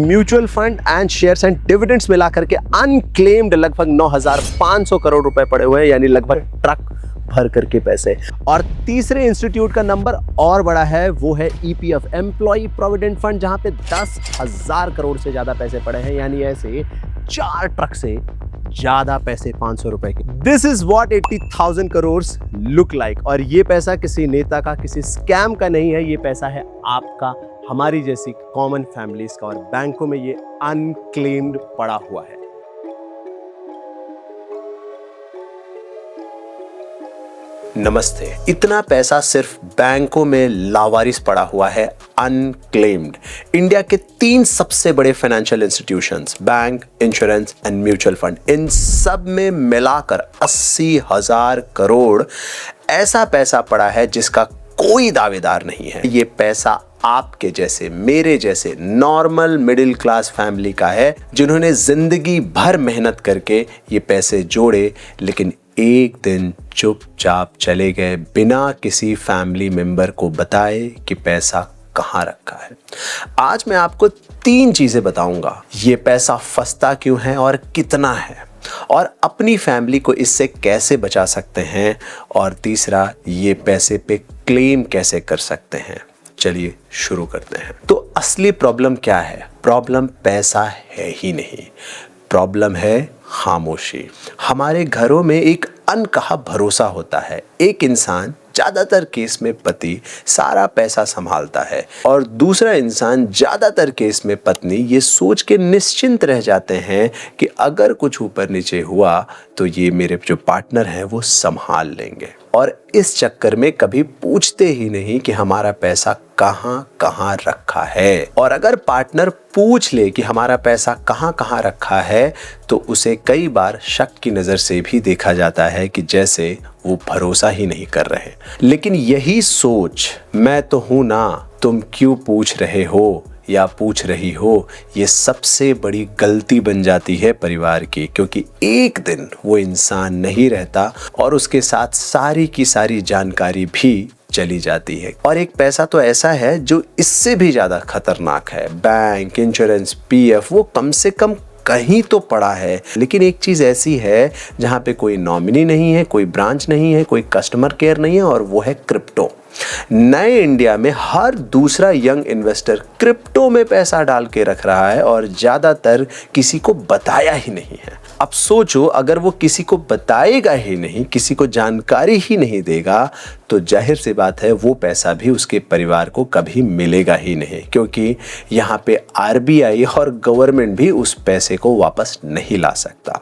Mutual fund and shares and dividends मिलाकर के unclaimed लगभग 9,500 करोड़ रुपए पड़े हुए हैं, यानी लगभग ट्रक भर करके पैसे। और तीसरे इंस्टीट्यूट का नंबर और बड़ा है, वो है ईपीएफ, एम्प्लॉय प्रोविडेंट फंड, जहां पे 10,000 करोड़ से ज्यादा पैसे पड़े हैं, यानी ऐसे 4 ट्रक से ज्यादा पैसे 500 रुपए के। This is what 80,000 crore look like. और ये पैसा किसी नेता का, किसी स्कैम का नहीं है, ये पैसा है आपका, हमारी जैसी कॉमन फैमिलीज का, और बैंकों में ये अनक्लेम्ड पड़ा हुआ है। नमस्ते। इतना पैसा सिर्फ बैंकों में लावारिस पड़ा हुआ है, अनक्लेम्ड। इंडिया के 3 सबसे बड़े financial institutions, bank, insurance and mutual fund, इन सब में मिलाकर 80,000 करोड़ ऐसा पैसा पड़ा है जिसका कोई दावेदार नहीं है। ये पैसा आपके जैसे, मेरे जैसे नॉर्मल मिडिल क्लास फैमिली का है, जिन्होंने जिंदगी भर मेहनत करके ये पैसे जोड़े, लेकिन एक दिन चुपचाप चले गए बिना किसी फैमिली मेंबर को बताए कि पैसा कहां रखा है। आज मैं आपको 3 चीजें बताऊंगा, ये पैसा फंसता क्यों है और कितना है, और अपनी फैमिली को इससे कैसे बचा सकते हैं, और तीसरा, ये पैसे पे क्लेम कैसे कर सकते हैं। चलिए शुरू करते हैं। तो असली प्रॉब्लम क्या है? प्रॉब्लम पैसा है ही नहीं, प्रॉब्लम है खामोशी। हमारे घरों में एक अनकहा भरोसा होता है। एक इंसान, ज्यादातर केस में पति, सारा पैसा संभालता है, और दूसरा इंसान, ज्यादातर केस में पत्नी, ये सोच के निश्चिंत रह जाते हैं कि अगर कुछ ऊपर नीचे हुआ तो ये मेरे जो पार्टनर हैं वो संभाल लेंगे। और इस चक्कर में कभी पूछते ही नहीं कि हमारा पैसा कहां कहां रखा है। और अगर पार्टनर पूछ ले कि हमारा पैसा कहां कहां रखा है, तो उसे कई बार शक की नजर से भी देखा जाता है कि जैसे वो भरोसा ही नहीं कर रहे। लेकिन यही सोच, मैं तो हूं ना, तुम क्यों पूछ रहे हो या पूछ रही हो, ये सबसे बड़ी गलती बन जाती है परिवार की, क्योंकि एक दिन वो इंसान नहीं रहता और उसके साथ सारी की सारी जानकारी भी चली जाती है। और एक पैसा तो ऐसा है जो इससे भी ज्यादा खतरनाक है। बैंक, इंश्योरेंस, पीएफ, वो कम से कम कहीं तो पड़ा है, लेकिन एक चीज ऐसी है जहां पे कोई नॉमिनी नहीं है, कोई ब्रांच नहीं है, कोई कस्टमर केयर नहीं है, और वो है क्रिप्टो। नए इंडिया में हर दूसरा यंग इन्वेस्टर क्रिप्टो में पैसा डाल के रख रहा है, और ज्यादातर किसी को बताया ही नहीं है। अब सोचो, अगर वो किसी को बताएगा ही नहीं, किसी को जानकारी ही नहीं देगा, तो जाहिर सी बात है वो पैसा भी उसके परिवार को कभी मिलेगा ही नहीं, क्योंकि यहाँ पे आरबीआई और गवर्नमेंट भी उस पैसे को वापस नहीं ला सकता।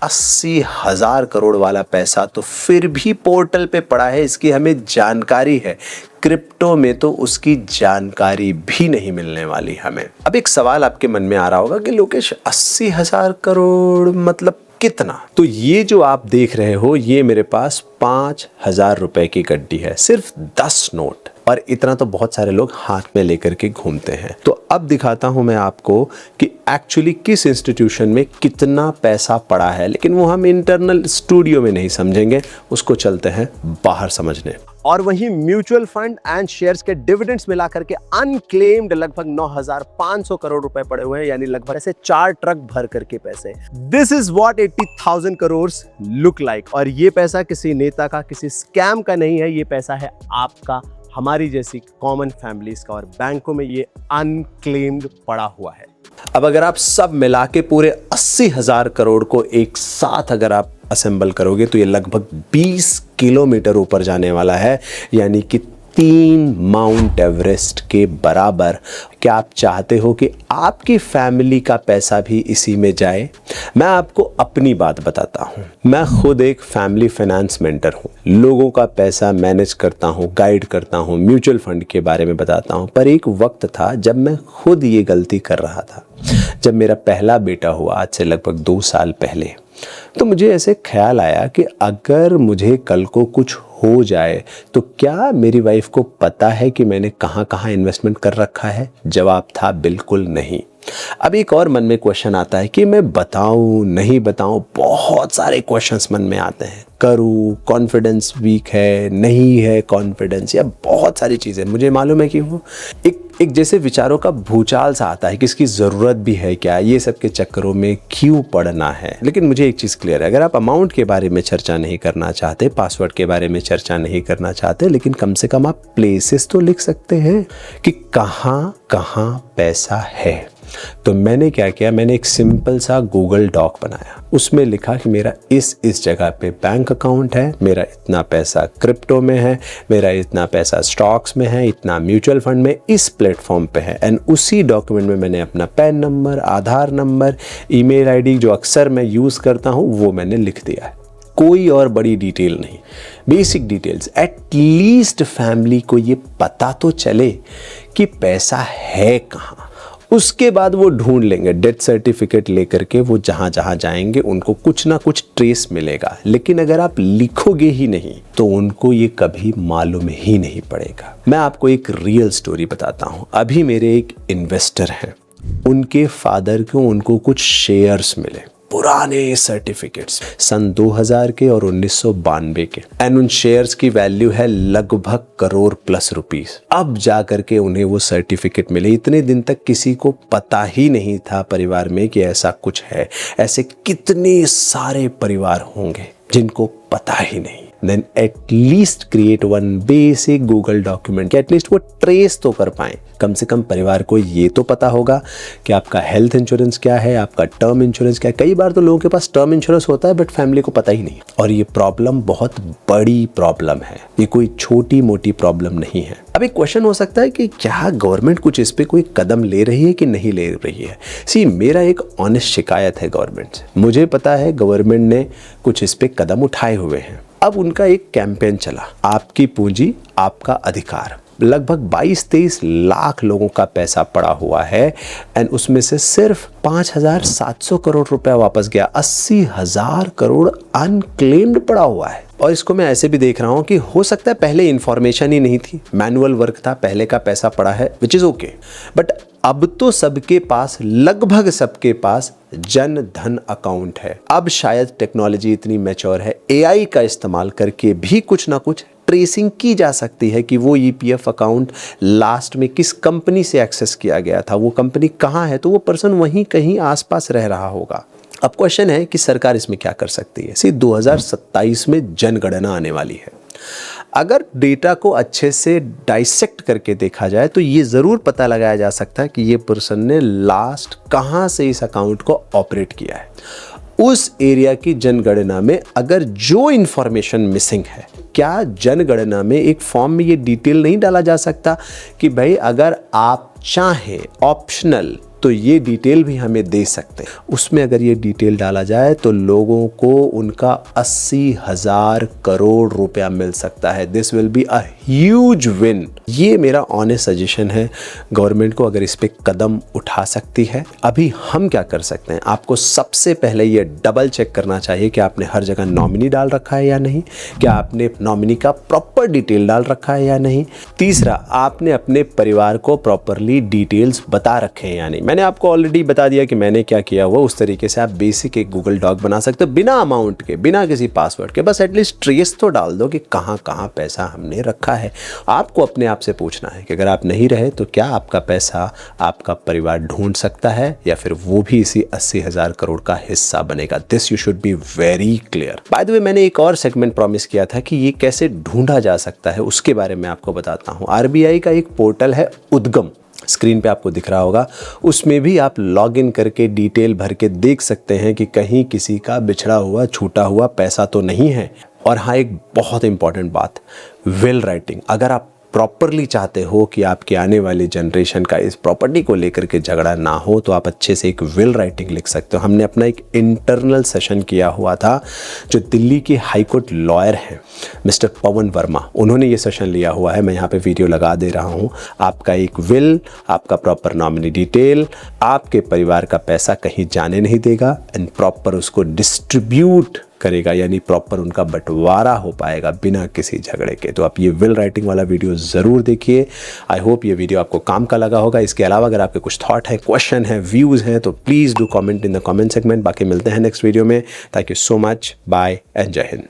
80,000 करोड़ वाला पैसा तो फिर भी पोर्टल पे पड़ा है, इसकी हमें जानकारी है। क्रिप्टो में तो उसकी जानकारी भी नहीं मिलने वाली हमें। अब एक सवाल आपके मन में आ रहा होगा कि लोकेश, 80,000 करोड़ मतलब कितना? तो ये जो आप देख रहे हो, ये मेरे पास 5,000 रुपए की गड्डी है, सिर्फ 10 नोट, और इतना तो बहुत सारे लोग हाथ में लेकर के घूमते हैं। तो अब दिखाता हूं मैं आपको कि एक्चुअली किस इंस्टीट्यूशन में कितना पैसा पड़ा है, लेकिन वो हम इंटरनल स्टूडियो में नहीं समझेंगे, उसको चलते हैं बाहर समझने। और वहीं म्यूचुअल फंड एंड शेयर्स के डिविडेंड्स मिलाकर के अनक्लेम्ड लगभग 9,500 करोड़ रुपए पड़े हुए हैं, यानी लगभग ऐसे 4 ट्रक भर करके पैसे। This is what 80,000 crore look like. और ये पैसा किसी नेता का, किसी स्कैम का नहीं है, ये पैसा है आपका, हमारी जैसी कॉमन फैमिलीज का, और बैंकों में ये अनक्लेम्ड पड़ा हुआ है। अब अगर आप सब मिला के पूरे 80,000 करोड़ को एक साथ अगर आप असेंबल करोगे, तो ये लगभग 20 किलोमीटर ऊपर जाने वाला है, यानी कि 3 माउंट एवरेस्ट के बराबर। क्या आप चाहते हो कि आपकी फैमिली का पैसा भी इसी में जाए? मैं आपको अपनी बात बताता हूँ। मैं खुद एक फैमिली फाइनेंस मेंटर हूँ, लोगों का पैसा मैनेज करता हूँ, गाइड करता हूँ, म्यूचुअल फंड के बारे में बताता हूँ। पर एक वक्त था जब मैं खुद ये गलती कर रहा था। जब मेरा पहला बेटा हुआ, आज से लगभग 2 साल पहले, तो मुझे ऐसे ख्याल आया कि अगर मुझे कल को कुछ हो जाए तो क्या मेरी वाइफ को पता है कि मैंने कहाँ कहाँ इन्वेस्टमेंट कर रखा है? जवाब था बिल्कुल नहीं। अब एक और मन में क्वेश्चन आता है कि मैं बताऊं नहीं बताऊं, बहुत सारे क्वेश्चंस मन में आते हैं। करूं, कॉन्फिडेंस वीक है, नहीं है कॉन्फिडेंस, या बहुत सारी चीज़ें। मुझे मालूम है कि वो एक जैसे विचारों का भूचाल सा आता है कि इसकी ज़रूरत भी है क्या, ये सब के चक्करों में क्यों पड़ना है। लेकिन मुझे एक चीज़ क्लियर है, अगर आप अमाउंट के बारे में चर्चा नहीं करना चाहते, पासवर्ड के बारे में चर्चा नहीं करना चाहते, लेकिन कम से कम आप प्लेसेस तो लिख सकते हैं कि कहाँ कहाँ पैसा है। तो मैंने क्या किया, मैंने एक सिंपल सा गूगल डॉक बनाया, उसमें लिखा कि मेरा इस जगह पे बैंक अकाउंट है, मेरा इतना पैसा क्रिप्टो में है, मेरा इतना पैसा स्टॉक्स में है, इतना म्यूचुअल फंड में इस प्लेटफॉर्म पे है। एंड उसी डॉक्यूमेंट में मैंने अपना पैन नंबर, आधार नंबर, ईमेल आईडी जो अक्सर मैं यूज़ करता हूँ वो मैंने लिख दिया है। कोई और बड़ी डिटेल नहीं, बेसिक डिटेल्स। एटलीस्ट फैमिली को ये पता तो चले कि पैसा है कहाँ। उसके बाद वो ढूंढ लेंगे, डेथ सर्टिफिकेट लेकर के वो जहाँ जहाँ जाएंगे उनको कुछ ना कुछ ट्रेस मिलेगा। लेकिन अगर आप लिखोगे ही नहीं तो उनको ये कभी मालूम ही नहीं पड़ेगा। मैं आपको एक रियल स्टोरी बताता हूँ। अभी मेरे एक इन्वेस्टर हैं, उनके फादर को उनको कुछ शेयर्स मिले, पुराने सर्टिफिकेट्स सन 2000 के और 1992 के, एंड उन शेयर्स की वैल्यू है लगभग करोड़ प्लस रुपीस। अब जाकर के उन्हें वो सर्टिफिकेट मिले। इतने दिन तक किसी को पता ही नहीं था परिवार में कि ऐसा कुछ है। ऐसे कितने सारे परिवार होंगे जिनको पता ही नहीं। Then at least create one basic Google document कि एटलीस्ट वो ट्रेस तो कर पाएं। कम से कम परिवार को ये तो पता होगा कि आपका हेल्थ इंश्योरेंस क्या है, आपका टर्म इंश्योरेंस क्या है। कई बार तो लोगों के पास टर्म इंश्योरेंस होता है बट फैमिली को पता ही नहीं। और ये प्रॉब्लम बहुत बड़ी प्रॉब्लम है, ये कोई छोटी मोटी प्रॉब्लम नहीं है। अब एक क्वेश्चन हो सकता है कि क्या गवर्नमेंट कुछ इस पे कोई कदम ले रही है कि नहीं ले रही है। सी, मेरा एक ऑनेस्ट शिकायत है गवर्नमेंट से। मुझे पता है गवर्नमेंट ने कुछ इस पे कदम उठाए हुए हैं। अब उनका एक कैंपेन चला, आपकी पूंजी आपका अधिकार। लगभग 22-23 लाख लोगों का पैसा पड़ा हुआ है एंड उसमें से सिर्फ 5,700 करोड़ रुपया वापस गया। 80,000 करोड़ अनक्लेम्ड पड़ा हुआ है। और इसको मैं ऐसे भी देख रहा हूं कि हो सकता है पहले इंफॉर्मेशन ही नहीं थी, मैनुअल वर्क था, पहले का पैसा पड़ा है, विच इज ओके। बट अब तो सबके पास, लगभग सबके पास जन धन अकाउंट है। अब शायद टेक्नोलॉजी इतनी मैच्योर है, एआई का इस्तेमाल करके भी कुछ ना कुछ ट्रेसिंग की जा सकती है कि वो ईपीएफ अकाउंट लास्ट में किस कंपनी से एक्सेस किया गया था, वो कंपनी कहाँ है, तो वो पर्सन वहीं कहीं आसपास रह रहा होगा। अब क्वेश्चन है कि सरकार इसमें क्या कर सकती है। 2027 में जनगणना आने वाली है। अगर डेटा को अच्छे से डाइसेक्ट करके देखा जाए तो ये ज़रूर पता लगाया जा सकता है कि ये पर्सन ने लास्ट कहाँ से इस अकाउंट को ऑपरेट किया है। उस एरिया की जनगणना में अगर जो इन्फॉर्मेशन मिसिंग है, क्या जनगणना में एक फॉर्म में ये डिटेल नहीं डाला जा सकता कि भाई अगर आप चाहें ऑप्शनल तो ये डिटेल भी हमें दे सकते हैं। उसमें अगर ये डिटेल डाला जाए तो लोगों को उनका 80,000 करोड़ रुपया मिल सकता है। This will be a huge win. ये मेरा ऑनेस्ट सजेशन है गवर्नमेंट को, अगर इस पे कदम उठा सकती है। अभी हम क्या कर सकते हैं, आपको सबसे पहले ये डबल चेक करना चाहिए कि आपने हर जगह नॉमिनी डाल रखा है या नहीं, क्या आपने नॉमिनी का प्रॉपर डिटेल डाल रखा है या नहीं। तीसरा, आपने अपने परिवार को प्रॉपरली डिटेल्स बता रखे हैं या नहीं। मैंने आपको ऑलरेडी बता दिया कि मैंने क्या किया हुआ। उस तरीके से आप बेसिक एक गूगल डॉक बना सकते हो, बिना अमाउंट के, बिना किसी पासवर्ड के। बस एटलीस्ट ट्रेस तो डाल दो कि कहाँ कहाँ पैसा हमने रखा है। आपको अपने आप से पूछना है कि अगर आप नहीं रहे तो क्या आपका पैसा आपका परिवार ढूंढ सकता है या फिर वो भी इसी 80,000 करोड़ का हिस्सा बनेगा। This you should be very clear. By the way, मैंने एक और सेगमेंट प्रॉमिस किया था कि ये कैसे ढूंढा जा सकता है, उसके बारे में आपको बताता हूँ। आरबीआई का एक पोर्टल है उद्गम, स्क्रीन पे आपको दिख रहा होगा। उसमें भी आप लॉग इन करके डिटेल भर के देख सकते हैं कि कहीं किसी का बिछड़ा हुआ, छूटा हुआ पैसा तो नहीं है। और हाँ, एक बहुत इंपॉर्टेंट बात, विल राइटिंग। अगर आप प्रॉपरली चाहते हो कि आपके आने वाली जनरेशन का इस प्रॉपर्टी को लेकर के झगड़ा ना हो तो आप अच्छे से एक विल राइटिंग लिख सकते हो। हमने अपना एक इंटरनल सेशन किया हुआ था, जो दिल्ली के हाई कोर्ट लॉयर हैं मिस्टर पवन वर्मा, उन्होंने ये सेशन लिया हुआ है। मैं यहाँ पे वीडियो लगा दे रहा हूँ। आपका एक विल, आपका प्रॉपर नॉमिनी डिटेल, आपके परिवार का पैसा कहीं जाने नहीं देगा एंड प्रॉपर उसको डिस्ट्रीब्यूट करेगा, यानी प्रॉपर उनका बंटवारा हो पाएगा बिना किसी झगड़े के। तो आप ये विल राइटिंग वाला वीडियो ज़रूर देखिए। आई होप ये वीडियो आपको काम का लगा होगा। इसके अलावा अगर आपके कुछ थॉट है, क्वेश्चन है, व्यूज़ हैं तो please do comment in the comment segment. बाकी मिलते हैं नेक्स्ट वीडियो में। Thank you so much, bye and जय हिंद।